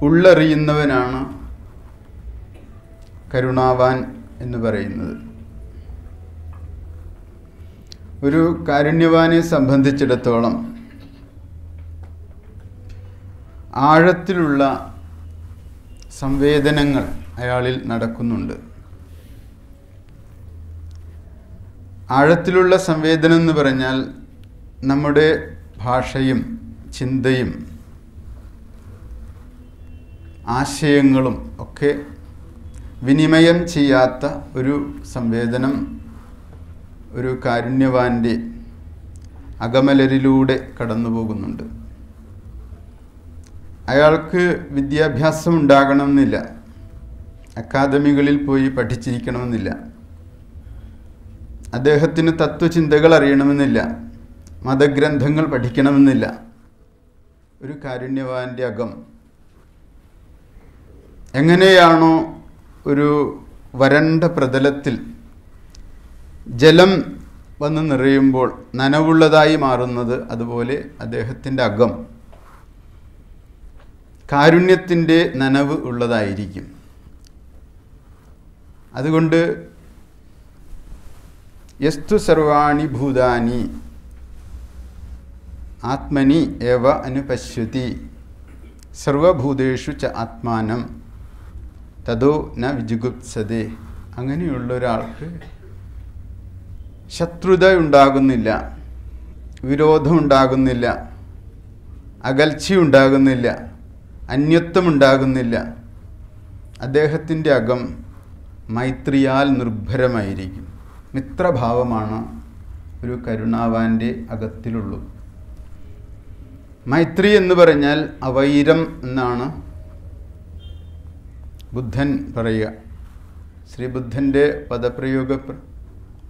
ഉള്ളറിയുന്നവനാണ് കരുണാവാൻ എന്ന് പറയുന്നത്. ഒരു കാരുണ്യവാനെ സംബന്ധിച്ചിടത്തോളം ആഴത്തിലുള്ള സംവേദനങ്ങൾ അയാളിൽ നടക്കുന്നുണ്ട്. ആഴത്തിലുള്ള സംവേദനം എന്ന് പറഞ്ഞാൽ നമ്മുടെ ഭാഷയും ചിന്തയും ആശയങ്ങളും ഒക്കെ വിനിമയം ചെയ്യാത്ത ഒരു സംവേദനം ഒരു കാരുണ്യവാൻ്റെ അകമലരിലൂടെ കടന്നു പോകുന്നുണ്ട്. അയാൾക്ക് വിദ്യാഭ്യാസം ഉണ്ടാകണമെന്നില്ല, അക്കാദമികളിൽ പോയി പഠിച്ചിരിക്കണമെന്നില്ല, അദ്ദേഹത്തിന് തത്വചിന്തകൾ അറിയണമെന്നില്ല, മതഗ്രന്ഥങ്ങൾ പഠിക്കണമെന്നില്ല. ഒരു കാരുണ്യവാൻ്റെ അകം എങ്ങനെയാണോ ഒരു വരണ്ട പ്രതലത്തിൽ ജലം വന്ന് നിറയുമ്പോൾ നനവുള്ളതായി മാറുന്നത്, അതുപോലെ അദ്ദേഹത്തിൻ്റെ അകം കാരുണ്യത്തിൻ്റെ നനവ് ഉള്ളതായിരിക്കും. അതുകൊണ്ട് യസ്തു സർവാണി ഭൂതാനി ആത്മനി ഏവ അനുപശ്യതി സർവഭൂതേഷു ച ആത്മാനം തതോ ന വിജുഗുപ്സതേ. അങ്ങനെയുള്ള ഒരാൾക്ക് ശത്രുത ഉണ്ടാകുന്നില്ല, വിരോധമുണ്ടാകുന്നില്ല, അകൽച്ചയുണ്ടാകുന്നില്ല, അന്യത്വമുണ്ടാകുന്നില്ല. അദ്ദേഹത്തിൻ്റെ അകം മൈത്രിയാൽ നിർഭരമായിരിക്കും. മിത്രഭാവമാണ് ഒരു കരുണാവാൻ്റെ അകത്തിലുള്ളൂ. മൈത്രി എന്ന് പറഞ്ഞാൽ അവൈരം എന്നാണ് ബുദ്ധൻ പറയുക. ശ്രീ ബുദ്ധൻ്റെ പദപ്രയോഗ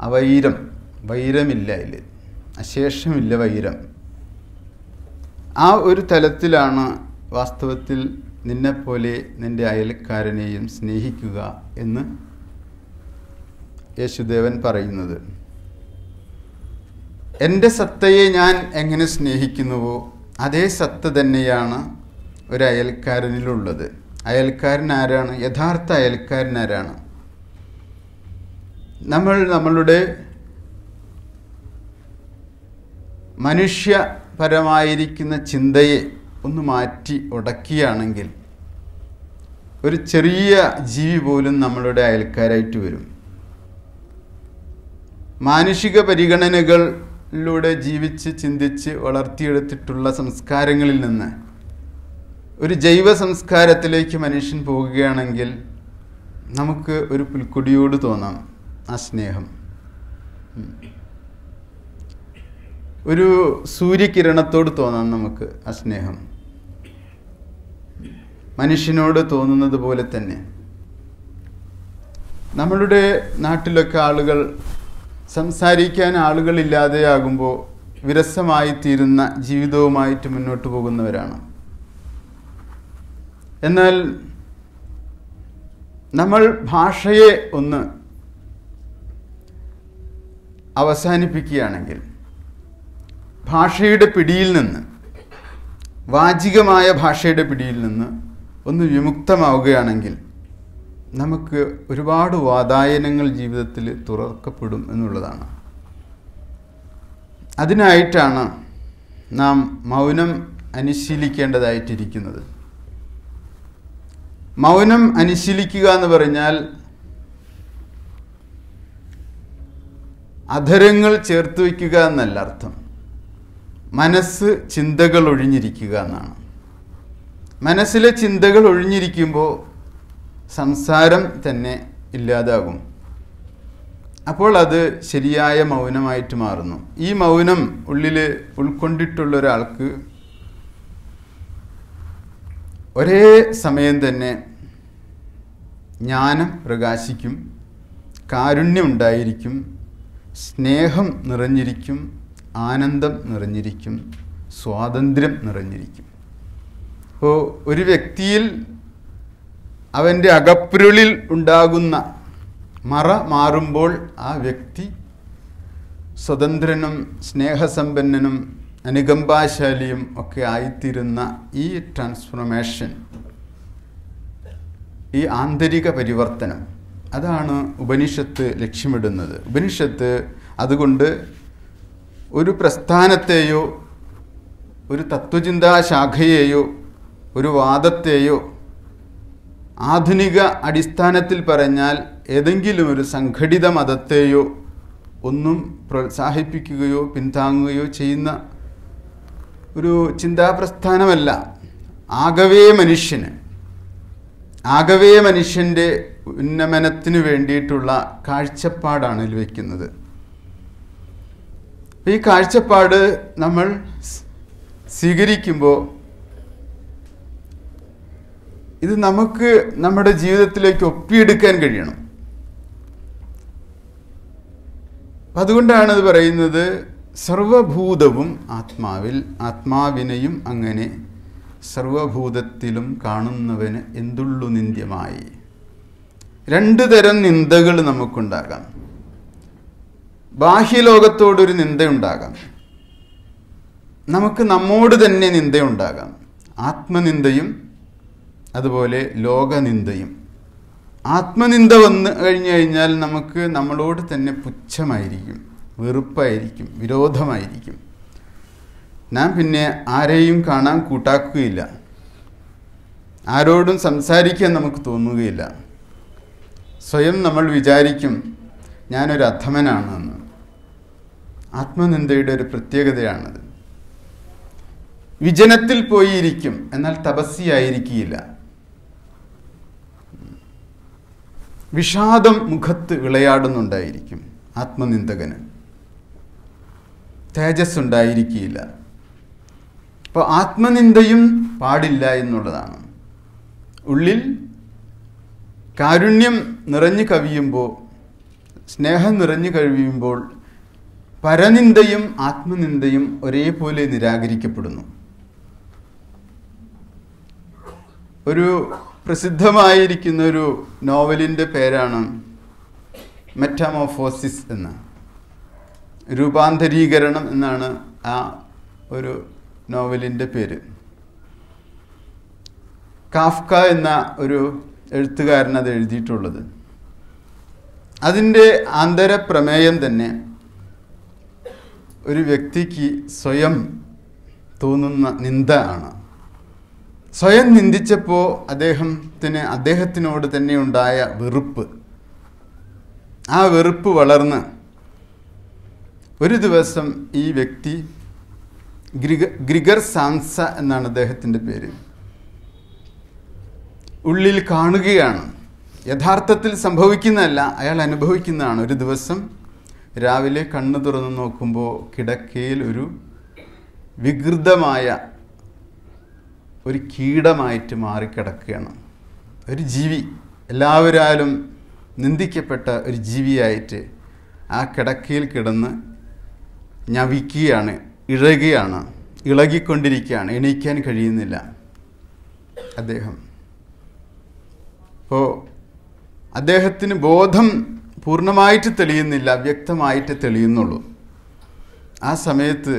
അവൈരം, വൈരമില്ല, അതിൽ അശേഷമില്ല വൈരം. ആ ഒരു തലത്തിലാണ് വാസ്തവത്തിൽ നിന്നെപ്പോലെ നിൻ്റെ അയൽക്കാരനെയും സ്നേഹിക്കുക എന്ന് യേശുദേവൻ പറയുന്നത്. എൻ്റെ സത്തയെ ഞാൻ എങ്ങനെ സ്നേഹിക്കുന്നുവോ അതേ സത്ത തന്നെയാണ് ഒരു അയൽക്കാരനിലുള്ളത്. അയൽക്കാരൻ ആരാണ്? യഥാർത്ഥ അയൽക്കാരൻ ആരാണ്? നമ്മളുടെ മനുഷ്യപരമായിരിക്കുന്ന ചിന്തയെ ഒന്ന് മാറ്റി ഉടക്കുകയാണെങ്കിൽ ഒരു ചെറിയ ജീവി പോലും നമ്മളുടെ അയൽക്കാരായിട്ട് വരും. മാനുഷിക പരിഗണനകളിലൂടെ ജീവിച്ച് ചിന്തിച്ച് വളർത്തിയെടുത്തിട്ടുള്ള സംസ്കാരങ്ങളിൽ നിന്ന് ഒരു ജൈവ സംസ്കാരത്തിലേക്ക് മനുഷ്യൻ പോകുകയാണെങ്കിൽ നമുക്ക് ഒരു പുൽക്കൊടിയോട് തോന്നാം ആ സ്നേഹം. ഒരു സൂര്യകിരണത്തോട് തോന്നാം നമുക്ക് ആ സ്നേഹം. മനുഷ്യനോട് തോന്നുന്നത് പോലെ തന്നെ നമ്മളുടെ നാട്ടിലൊക്കെ ആളുകൾ സംസാരിക്കാൻ ആളുകളില്ലാതെയാകുമ്പോൾ വിരസമായി തീരുന്ന ജീവിതവുമായിട്ട് മുന്നോട്ട് പോകുന്നവരാണ്. എന്നാൽ നമ്മൾ ഭാഷയെ ഒന്ന് അവസാനിപ്പിക്കുകയാണെങ്കിൽ, ഭാഷയുടെ പിടിയിൽ നിന്ന്, വാചികമായ ഭാഷയുടെ പിടിയിൽ നിന്ന് ഒന്ന് വിമുക്തമാവുകയാണെങ്കിൽ നമുക്ക് ഒരുപാട് വാതായനങ്ങൾ ജീവിതത്തിൽ തുറക്കപ്പെടും എന്നുള്ളതാണ്. അതിനായിട്ടാണ് നാം മൗനം അനുശീലിക്കേണ്ടതായിട്ടിരിക്കുന്നത്. മൗനം അനുശീലിക്കുക എന്ന് പറഞ്ഞാൽ അധരങ്ങൾ ചേർത്ത് വയ്ക്കുക എന്നല്ല അർത്ഥം. മനസ്സ് ചിന്തകൾ ഒഴിഞ്ഞിരിക്കുക എന്നാണ്. മനസ്സിലെ ചിന്തകൾ ഒഴിഞ്ഞിരിക്കുമ്പോൾ സംസാരം തന്നെ ഇല്ലാതാകും. അപ്പോൾ അത് ശരിയായ മൗനമായിട്ട് മാറുന്നു. ഈ മൗനം ഉള്ളിൽ ഉൾക്കൊണ്ടിട്ടുള്ള ഒരാൾക്ക് ഒരേ സമയം തന്നെ ജ്ഞാനം പ്രകാശിക്കും, കാരുണ്യം ഉണ്ടായിരിക്കും, സ്നേഹം നിറഞ്ഞിരിക്കും, ആനന്ദം നിറഞ്ഞിരിക്കും, സ്വാതന്ത്ര്യം നിറഞ്ഞിരിക്കും. അപ്പോൾ ഒരു വ്യക്തിയിൽ അവൻ്റെ അകപ്പൊരുളിൽ ഉണ്ടാകുന്ന മറ മാറുമ്പോൾ ആ വ്യക്തി സ്വതന്ത്രനും സ്നേഹസമ്പന്നനും അനുകമ്പാശാലിയും ഒക്കെ ആയിത്തീരുന്ന ഈ ട്രാൻസ്ഫോർമേഷൻ ഈ ആന്തരിക പരിവർത്തനം. അതാണ് ഉപനിഷത്ത് ലക്ഷ്യമിടുന്നത്. ഉപനിഷത്ത് അതുകൊണ്ട് ഒരു പ്രസ്ഥാനത്തെയോ ഒരു തത്വചിന്താ ശാഖയെയോ ഒരു വാദത്തെയോ ആധുനിക അടിസ്ഥാനത്തിൽ പറഞ്ഞാൽ ഏതെങ്കിലും ഒരു സംഘടിത മതത്തെയോ ഒന്നും പ്രോത്സാഹിപ്പിക്കുകയോ പിന്താങ്ങുകയോ ചെയ്യുന്ന ഒരു ചിന്താപ്രസ്ഥാനമല്ല. ആകവേ മനുഷ്യൻ്റെ ഉന്നമനത്തിന് വേണ്ടിയിട്ടുള്ള കാഴ്ചപ്പാടാണ് ഇതിൽ വയ്ക്കുന്നത്. ഈ കാഴ്ചപ്പാട് നമ്മൾ സ്വീകരിക്കുമ്പോൾ ഇത് നമുക്ക് നമ്മുടെ ജീവിതത്തിലേക്ക് ഒപ്പിയെടുക്കാൻ കഴിയണം. അതുകൊണ്ടാണ് ഇത് പറയുന്നത്, സർവഭൂതവും ആത്മാവിൽ, ആത്മാവിനെയും അങ്ങനെ സർവഭൂതത്തിലും കാണുന്നവന് എന്തുള്ളു നിന്ദ്യമായി. രണ്ട് തരം നിന്ദകൾ നമുക്കുണ്ടാകാം. ബാഹ്യലോകത്തോടൊരു നിന്ദയുണ്ടാകാം, നമുക്ക് നമ്മോട് തന്നെ നിന്ദയുണ്ടാകാം. ആത്മനിന്ദയും അതുപോലെ ലോകനിന്ദയും. ആത്മനിന്ദ വന്നു കഴിഞ്ഞാൽ നമുക്ക് നമ്മളോട് തന്നെ പുച്ഛമായിരിക്കും, വെറുപ്പായിരിക്കും, വിരോധമായിരിക്കും. നാം പിന്നെ ആരെയും കാണാൻ കൂട്ടാക്കുകയില്ല, ആരോടും സംസാരിക്കാൻ നമുക്ക് തോന്നുകയില്ല. സ്വയം നമ്മൾ വിചാരിക്കും ഞാനൊരു അധമനാണെന്ന്. ആത്മനിന്ദയുടെ ഒരു പ്രത്യേകതയാണത്. വിജനത്തിൽ പോയിരിക്കും, എന്നാൽ തപസ്യായിരിക്കില്ല. വിഷാദം മുഖത്ത് വിളയാടുന്നുണ്ടായിരിക്കും ആത്മനിന്ദകന്, തേജസ് ഉണ്ടായിരിക്കില്ല. അപ്പോൾ ആത്മനിന്ദയും പാടില്ല എന്നുള്ളതാണ്. ഉള്ളിൽ കാരുണ്യം നിറഞ്ഞു കവിയുമ്പോൾ, സ്നേഹം നിറഞ്ഞു കവിയുമ്പോൾ പരനിന്ദയും ആത്മനിന്ദയും ഒരേപോലെ നിരാകരിക്കപ്പെടുന്നു. ഒരു പ്രസിദ്ധമായിരിക്കുന്ന ഒരു നോവലിൻ്റെ പേരാണ് മെറ്റാമോർഫോസിസ് എന്ന്. രൂപാന്തരീകരണം എന്നാണ് ആ ഒരു നോവലിൻ്റെ പേര്. കാഫ്ക എന്ന ഒരു എഴുത്തുകാരൻ അത് എഴുതിയിട്ടുള്ളത്. അതിൻ്റെ ആന്തരപ്രമേയം തന്നെ ഒരു വ്യക്തിക്ക് സ്വയം തോന്നുന്ന നിന്ദ ആണ്. സ്വയം നിന്ദിച്ചപ്പോൾ അദ്ദേഹത്തിനോട് തന്നെ ഉണ്ടായ വെറുപ്പ്, ആ വെറുപ്പ് വളർന്ന് ഒരു ദിവസം ഈ വ്യക്തി, ഗ്രിഗർ സാംസ എന്നാണ് അദ്ദേഹത്തിൻ്റെ പേര്, ഉള്ളിൽ കാണുകയാണ്. യഥാർത്ഥത്തിൽ സംഭവിക്കുന്നതല്ല, അയാൾ അനുഭവിക്കുന്നതാണ്. ഒരു ദിവസം രാവിലെ കണ്ണു തുറന്ന് നോക്കുമ്പോൾ കിടക്കയിൽ ഒരു വികൃതമായ ഒരു കീടമായിട്ട് മാറിക്കിടക്കുകയാണ്. ഒരു ജീവി, എല്ലാവരാലും നിന്ദിക്കപ്പെട്ട ഒരു ജീവിയായിട്ട് ആ കിടക്കയിൽ കിടന്ന് ഞവിക്കുകയാണ്, ഇളകിക്കൊണ്ടിരിക്കുകയാണ്. എണീക്കാൻ കഴിയുന്നില്ല അദ്ദേഹം. അപ്പോൾ അദ്ദേഹത്തിന് ബോധം പൂർണ്ണമായിട്ട് തെളിയുന്നില്ല, അവ്യക്തമായിട്ട് തെളിയുന്നുള്ളൂ. ആ സമയത്ത്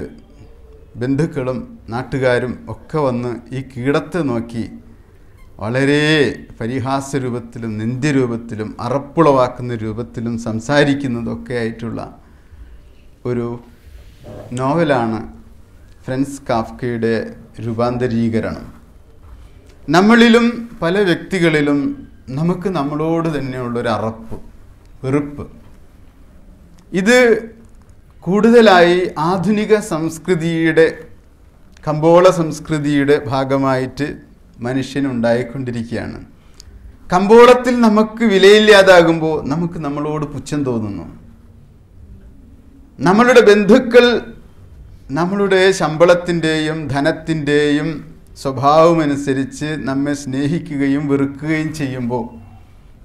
ബന്ധുക്കളും നാട്ടുകാരും ഒക്കെ വന്ന് ഈ കീടത്തെ നോക്കി വളരെ പരിഹാസരൂപത്തിലും നിന്ദ്യരൂപത്തിലും അറപ്പുളവാക്കുന്ന രൂപത്തിലും സംസാരിക്കുന്നതൊക്കെ ആയിട്ടുള്ള ഒരു നോവലാണ് ഫ്രാൻസ് കാഫ്കയുടെ രൂപാന്തരീകരണം. നമ്മളിലും പല വ്യക്തികളിലും നമുക്ക് നമ്മളോട് തന്നെയുള്ളൊരു അറപ്പ്, വെറുപ്പ്. ഇത് കൂടുതലായി ആധുനിക സംസ്കൃതിയുടെ, കമ്പോള സംസ്കൃതിയുടെ ഭാഗമായിട്ട് മനുഷ്യനുണ്ടായിക്കൊണ്ടിരിക്കുകയാണ്. കമ്പോളത്തിൽ നമുക്ക് വിലയില്ലാതാകുമ്പോൾ നമുക്ക് നമ്മളോട് പുച്ഛം തോന്നുന്നു. നമ്മളുടെ ബന്ധുക്കൾ നമ്മളുടെ ശമ്പളത്തിൻ്റെയും ധനത്തിൻ്റെയും സ്വഭാവമനുസരിച്ച് നമ്മെ സ്നേഹിക്കുകയും വെറുക്കുകയും ചെയ്യുമ്പോൾ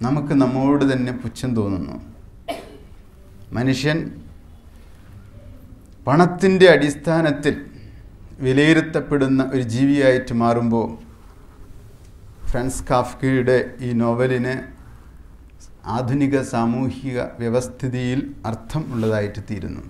നമുക്ക് നമ്മോട് തന്നെ പുച്ഛം തോന്നുന്നു. മനുഷ്യൻ പണത്തിൻ്റെ അടിസ്ഥാനത്തിൽ വിലയിരുത്തപ്പെടുന്ന ഒരു ജീവിയായിട്ട് മാറുമ്പോൾ ഫ്രാൻസ് കാഫ്കയുടെ ഈ നോവലിന് ആധുനിക സാമൂഹിക വ്യവസ്ഥിതിയിൽ അർത്ഥം ഉള്ളതായിട്ട് തീരുന്നു.